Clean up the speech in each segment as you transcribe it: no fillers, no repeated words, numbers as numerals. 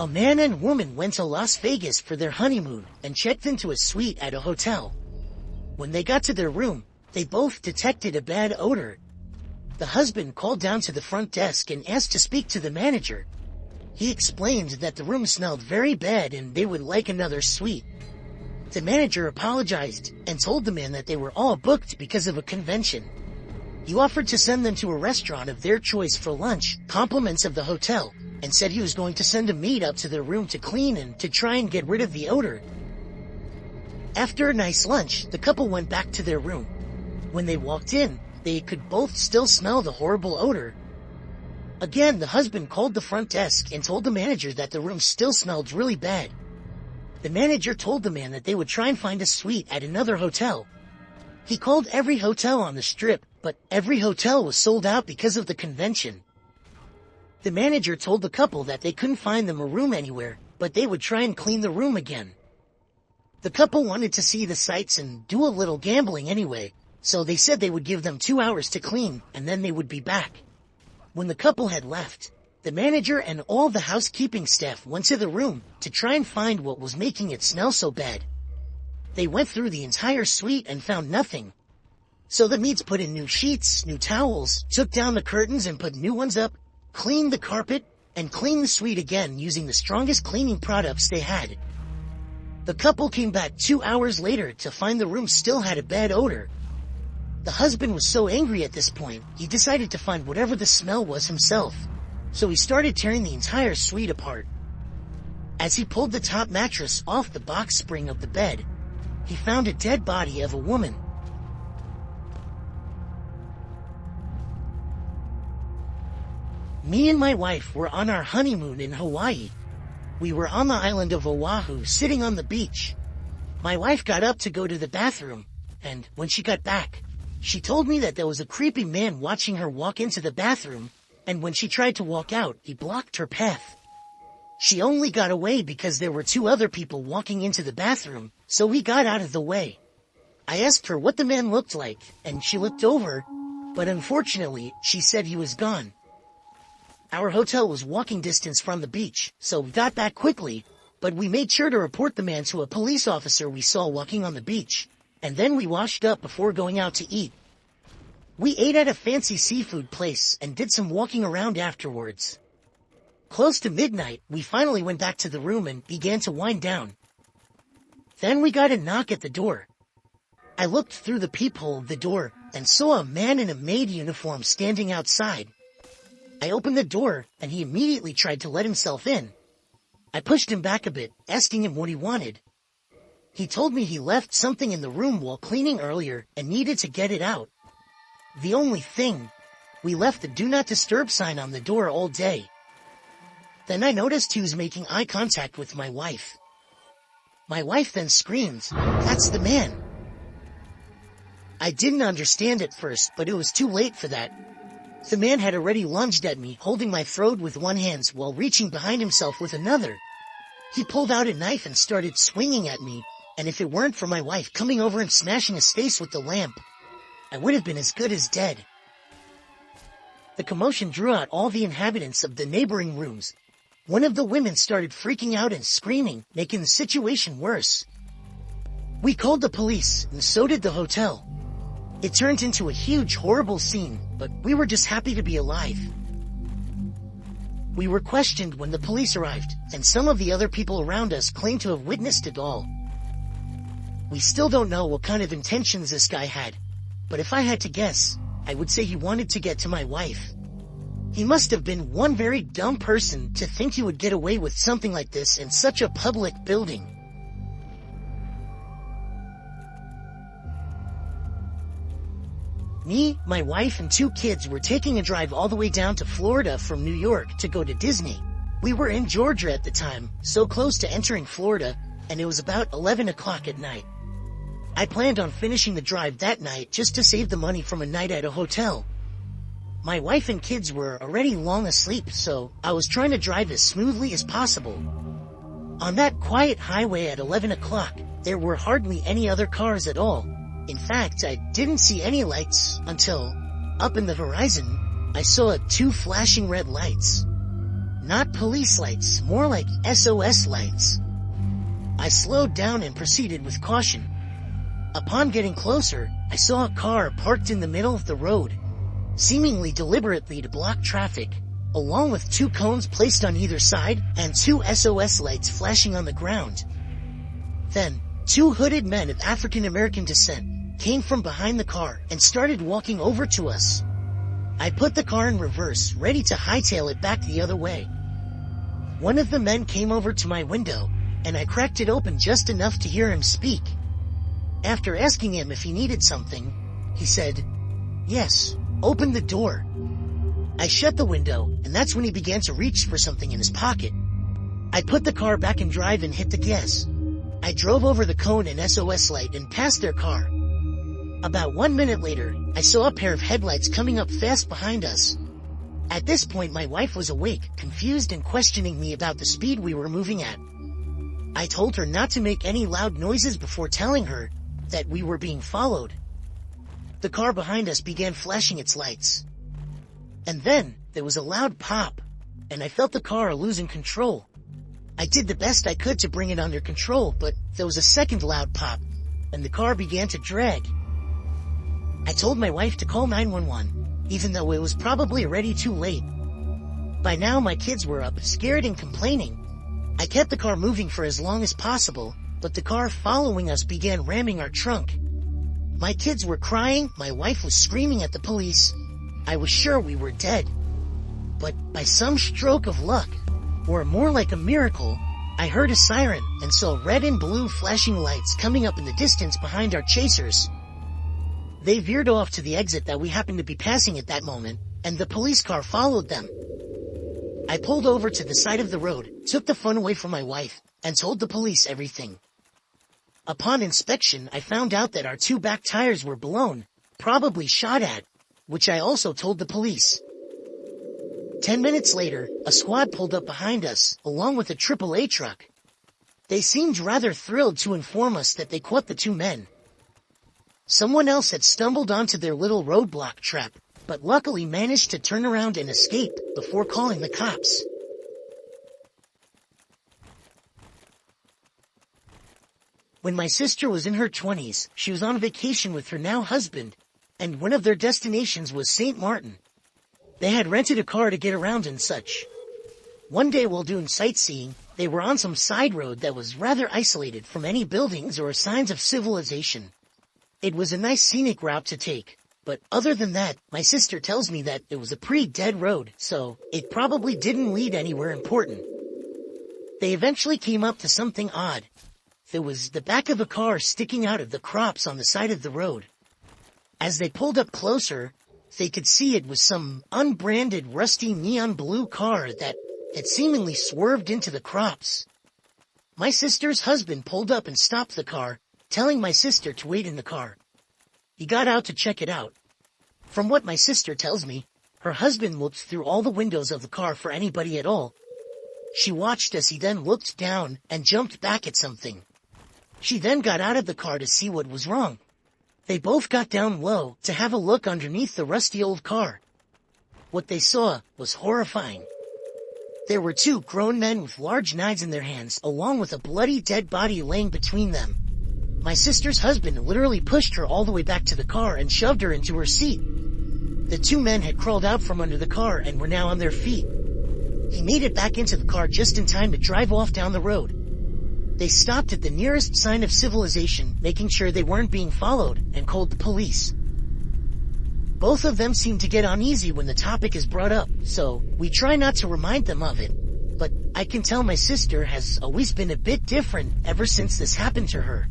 A man and woman went to Las Vegas for their honeymoon and checked into a suite at a hotel. When they got to their room, they both detected a bad odor. The husband called down to the front desk and asked to speak to the manager. He explained that the room smelled very bad and they would like another suite. The manager apologized and told the man that they were all booked because of a convention. He offered to send them to a restaurant of their choice for lunch, compliments of the hotel, and said he was going to send a maid up to their room to clean and to try and get rid of the odor. After a nice lunch, the couple went back to their room. When they walked in, they could both still smell the horrible odor. Again, the husband called the front desk and told the manager that the room still smelled really bad. The manager told the man that they would try and find a suite at another hotel. He called every hotel on the strip, but every hotel was sold out because of the convention. The manager told the couple that they couldn't find them a room anywhere, but they would try and clean the room again. The couple wanted to see the sights and do a little gambling anyway, so they said they would give them 2 hours to clean and then they would be back. When the couple had left, the manager and all the housekeeping staff went to the room to try and find what was making it smell so bad. They went through the entire suite and found nothing. So the maids put in new sheets, new towels, took down the curtains and put new ones up, cleaned the carpet, and cleaned the suite again using the strongest cleaning products they had. The couple came back 2 hours later to find the room still had a bad odor. The husband was so angry at this point, he decided to find whatever the smell was himself. So he started tearing the entire suite apart. As he pulled the top mattress off the box spring of the bed, he found a dead body of a woman. Me and my wife were on our honeymoon in Hawaii. We were on the island of Oahu, sitting on the beach. My wife got up to go to the bathroom, and when she got back, she told me that there was a creepy man watching her walk into the bathroom, and when she tried to walk out, he blocked her path. She only got away because there were 2 other people walking into the bathroom, so we got out of the way. I asked her what the man looked like, and she looked over, but unfortunately, she said he was gone. Our hotel was walking distance from the beach, so we got back quickly, but we made sure to report the man to a police officer we saw walking on the beach, and then we washed up before going out to eat. We ate at a fancy seafood place and did some walking around afterwards. Close to midnight, we finally went back to the room and began to wind down. Then we got a knock at the door. I looked through the peephole of the door and saw a man in a maid uniform standing outside. I opened the door, and he immediately tried to let himself in. I pushed him back a bit, asking him what he wanted. He told me he left something in the room while cleaning earlier and needed to get it out. The only thing, we left the do not disturb sign on the door all day. Then I noticed he was making eye contact with my wife. My wife then screamed, "That's the man!" I didn't understand at first, but it was too late for that. The man had already lunged at me, holding my throat with one hand while reaching behind himself with another. He pulled out a knife and started swinging at me, and if it weren't for my wife coming over and smashing his face with the lamp, I would have been as good as dead. The commotion drew out all the inhabitants of the neighboring rooms. One of the women started freaking out and screaming, making the situation worse. We called the police, and so did the hotel. It turned into a huge, horrible scene, but we were just happy to be alive. We were questioned when the police arrived, and some of the other people around us claimed to have witnessed it all. We still don't know what kind of intentions this guy had, but if I had to guess, I would say he wanted to get to my wife. He must have been one very dumb person to think he would get away with something like this in such a public building. Me, my wife, and 2 kids were taking a drive all the way down to Florida from New York to go to Disney. We were in Georgia at the time, so close to entering Florida, and it was about 11 o'clock at night. I planned on finishing the drive that night just to save the money from a night at a hotel. My wife and kids were already long asleep, so I was trying to drive as smoothly as possible. On that quiet highway at 11 o'clock, there were hardly any other cars at all. In fact, I didn't see any lights until, up in the horizon, I saw 2 flashing red lights. Not police lights, more like SOS lights. I slowed down and proceeded with caution. Upon getting closer, I saw a car parked in the middle of the road, seemingly deliberately to block traffic, along with 2 cones placed on either side and 2 SOS lights flashing on the ground. Then, 2 hooded men of African American descent came from behind the car and started walking over to us. I put the car in reverse, ready to hightail it back the other way. One of the men came over to my window, and I cracked it open just enough to hear him speak. After asking him if he needed something, he said, "Yes, open the door." I shut the window, and that's when he began to reach for something in his pocket. I put the car back in drive and hit the gas. I drove over the cone and SOS light and past their car. About 1 minute later, I saw a pair of headlights coming up fast behind us. At this point, my wife was awake, confused and questioning me about the speed we were moving at. I told her not to make any loud noises before telling her that we were being followed. The car behind us began flashing its lights. And then, there was a loud pop, and I felt the car losing control. I did the best I could to bring it under control, but there was a second loud pop, and the car began to drag. I told my wife to call 911, even though it was probably already too late. By now my kids were up, scared and complaining. I kept the car moving for as long as possible, but the car following us began ramming our trunk. My kids were crying, my wife was screaming at the police. I was sure we were dead. But by some stroke of luck, or more like a miracle, I heard a siren and saw red and blue flashing lights coming up in the distance behind our chasers. They veered off to the exit that we happened to be passing at that moment, and the police car followed them. I pulled over to the side of the road, took the phone away from my wife, and told the police everything. Upon inspection, I found out that our 2 back tires were blown, probably shot at, which I also told the police. 10 minutes later, a squad pulled up behind us, along with a AAA truck. They seemed rather thrilled to inform us that they caught the 2 men. Someone else had stumbled onto their little roadblock trap, but luckily managed to turn around and escape before calling the cops. When my sister was in her 20s, she was on vacation with her now husband, and one of their destinations was St. Martin. They had rented a car to get around and such. One day while doing sightseeing, they were on some side road that was rather isolated from any buildings or signs of civilization. It was a nice scenic route to take, but other than that, my sister tells me that it was a pretty dead road, so it probably didn't lead anywhere important. They eventually came up to something odd. There was the back of a car sticking out of the crops on the side of the road. As they pulled up closer, they could see it was some unbranded rusty neon blue car that had seemingly swerved into the crops. My sister's husband pulled up and stopped the car, telling my sister to wait in the car. He got out to check it out. From what my sister tells me, her husband looked through all the windows of the car for anybody at all. She watched as he then looked down and jumped back at something. She then got out of the car to see what was wrong. They both got down low to have a look underneath the rusty old car. What they saw was horrifying. There were 2 grown men with large knives in their hands, along with a bloody dead body laying between them. My sister's husband literally pushed her all the way back to the car and shoved her into her seat. The 2 men had crawled out from under the car and were now on their feet. He made it back into the car just in time to drive off down the road. They stopped at the nearest sign of civilization, making sure they weren't being followed, and called the police. Both of them seem to get uneasy when the topic is brought up, so we try not to remind them of it. But I can tell my sister has always been a bit different ever since this happened to her.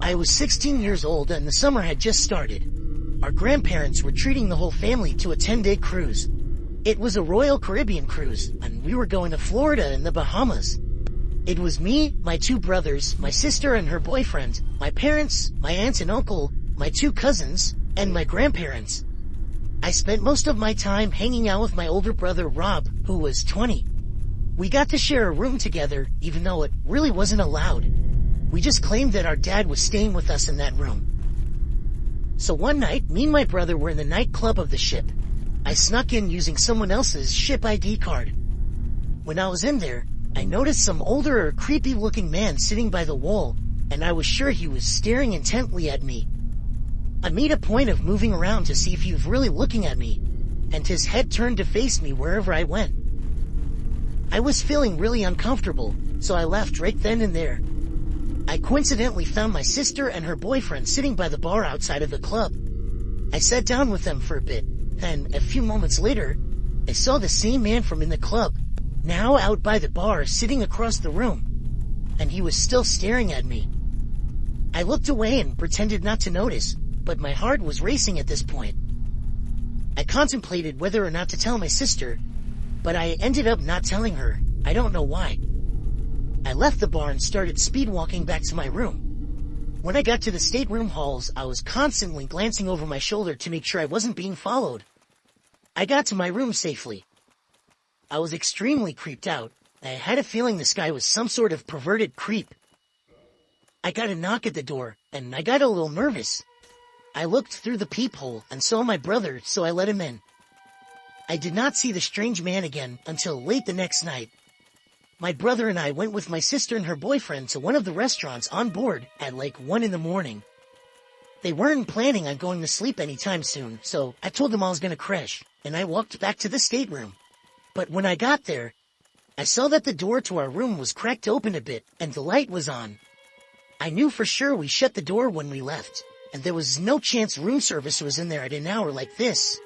I was 16 years old and the summer had just started. Our grandparents were treating the whole family to a 10-day cruise. It was a Royal Caribbean cruise, and we were going to Florida and the Bahamas. It was me, my 2 brothers, my sister and her boyfriend, my parents, my aunt and uncle, my 2 cousins, and my grandparents. I spent most of my time hanging out with my older brother Rob, who was 20. We got to share a room together, even though it really wasn't allowed. We just claimed that our dad was staying with us in that room. So one night, me and my brother were in the nightclub of the ship. I snuck in using someone else's ship ID card. When I was in there, I noticed some older or creepy-looking man sitting by the wall, and I was sure he was staring intently at me. I made a point of moving around to see if he was really looking at me, and his head turned to face me wherever I went. I was feeling really uncomfortable, so I left right then and there. I coincidentally found my sister and her boyfriend sitting by the bar outside of the club. I sat down with them for a bit, then, a few moments later, I saw the same man from in the club, now out by the bar sitting across the room, and he was still staring at me. I looked away and pretended not to notice, but my heart was racing at this point. I contemplated whether or not to tell my sister, but I ended up not telling her. I don't know why. I left the bar and started speed walking back to my room. When I got to the stateroom halls, I was constantly glancing over my shoulder to make sure I wasn't being followed. I got to my room safely. I was extremely creeped out. I had a feeling this guy was some sort of perverted creep. I got a knock at the door, and I got a little nervous. I looked through the peephole and saw my brother, so I let him in. I did not see the strange man again until late the next night. My brother and I went with my sister and her boyfriend to one of the restaurants on board at like 1 in the morning. They weren't planning on going to sleep anytime soon, so I told them I was going to crash, and I walked back to the stateroom. But when I got there, I saw that the door to our room was cracked open a bit, and the light was on. I knew for sure we shut the door when we left, and there was no chance room service was in there at an hour like this.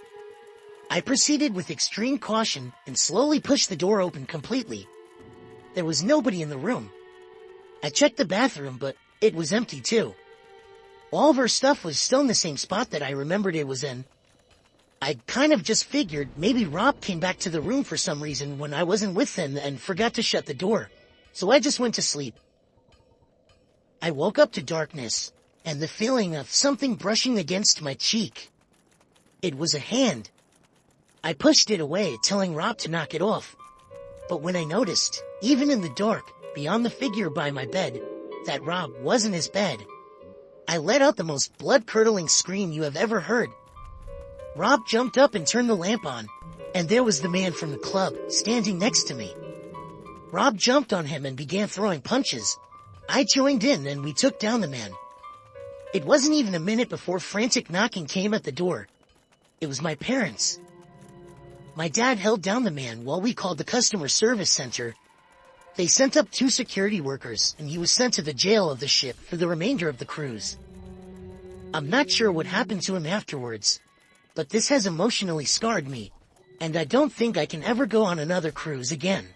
I proceeded with extreme caution and slowly pushed the door open completely. There was nobody in the room. I checked the bathroom, but it was empty too. All of our stuff was still in the same spot that I remembered it was in. I kind of just figured maybe Rob came back to the room for some reason when I wasn't with him and forgot to shut the door, so I just went to sleep. I woke up to darkness and the feeling of something brushing against my cheek. It was a hand. I pushed it away, telling Rob to knock it off. But when I noticed, even in the dark, beyond the figure by my bed, that Rob was in his bed, I let out the most blood-curdling scream you have ever heard. Rob jumped up and turned the lamp on, and there was the man from the club, standing next to me. Rob jumped on him and began throwing punches. I joined in and we took down the man. It wasn't even a minute before frantic knocking came at the door. It was my parents. My dad held down the man while we called the customer service center. They sent up 2 security workers, and he was sent to the jail of the ship for the remainder of the cruise. I'm not sure what happened to him afterwards, but this has emotionally scarred me, and I don't think I can ever go on another cruise again.